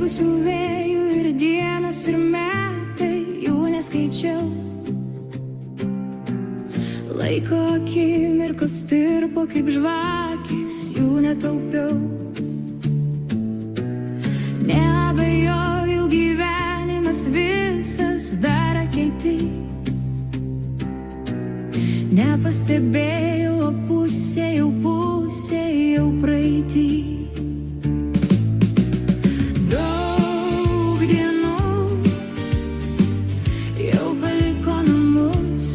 Prabėgusių vėjų ir dienos ir metai, jų neskaičiau. Laiko akimirkos tirpo kaip žvakės, jų netaupiau. Neabejoju, gyvenimas visas dar ateity. Nepastebėjau, o pusė jau praeity. Daug dienų jau paliko namus,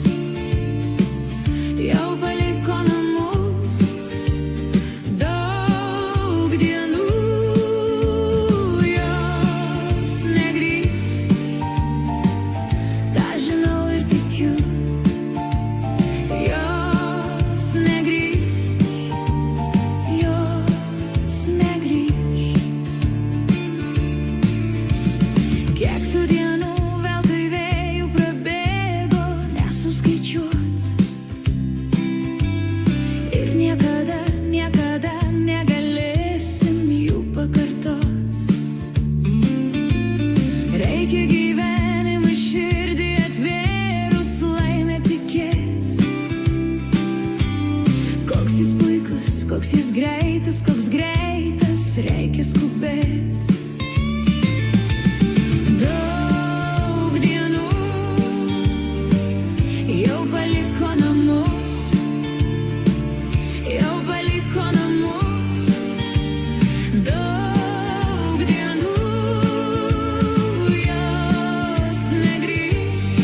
jau paliko namus. Daug dienų jos negrįš, tą žinau ir tikiu. Jos negrįš, jos negrįš. Kiek tų dienų veltui vėjų prabėgo, nesuskaičiuot. Ir niekada, niekada negalėsim jų pakartot. Reikia gyvenimui širdį atvėrus laimę tikėt. Koks jis puikus, koks jis greitas, reikia skubėt. Daug dienų jau paliko namus, jau paliko namus. Daug dienų jos negrįš,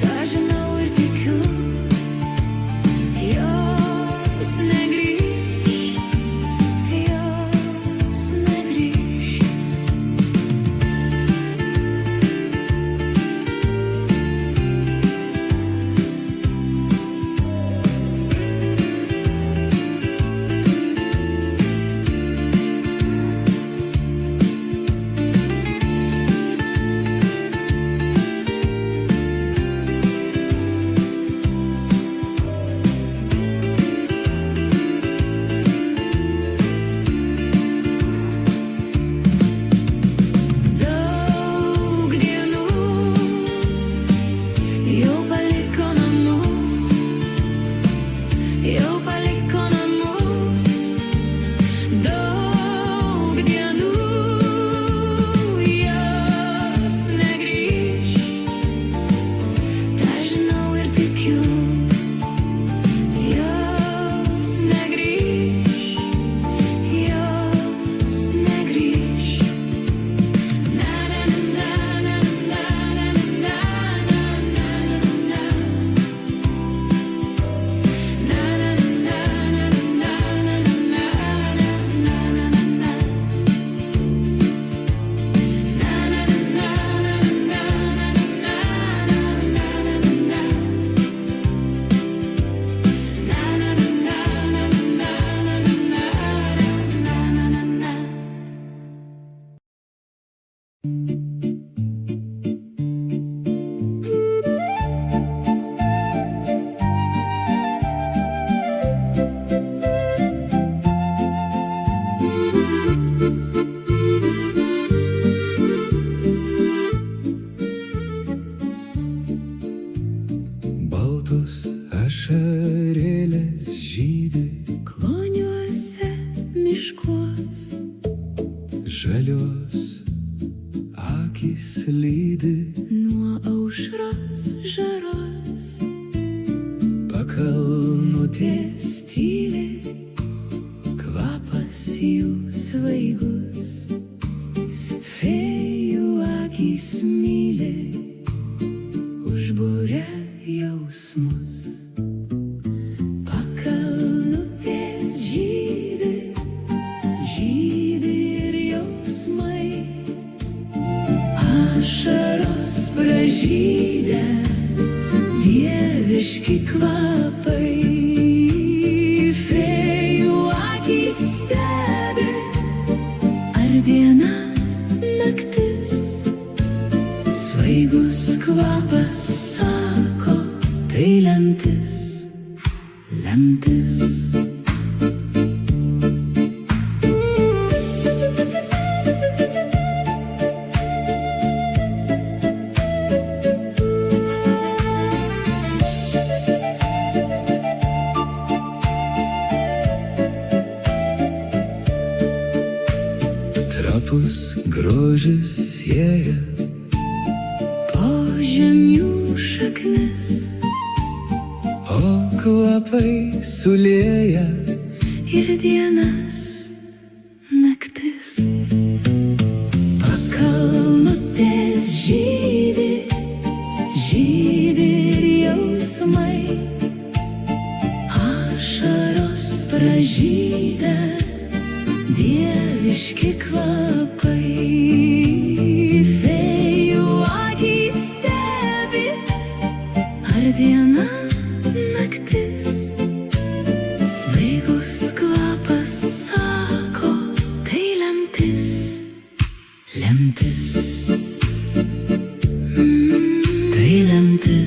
tą žinau ir tikiu. Jos negrįš, jos negrįš. Daug dienų jau paliko namus, jau paliko namus. Daug dienų jos negrįš, tą žinau ir tikiu. Jos negrįš, jos negrįš. Baltos ašarėlės žydi, Kloniuose miškuos, žalios akys lydi, nuo aušros žaros. pakalnutės Tyli, kvapas jų svaigus, fėjų akys myli, užburia jausmus. Pakalnutės žydi, žydi ir jausmai, ašaros pražydę, dieviški kvapai. Fėjų akys stebi, stulpus grožis sieja, po žemių šaknis o kvapai sulieja ir dienas naktis. Pakalnutės žydi, žydi ir jausmai, ašaros pražyda, dieviški kvapai. Fėjų akys stebi, ar diena naktis. Svaigus kvapas sako, tai lemtis, lemtis, tai lemtis.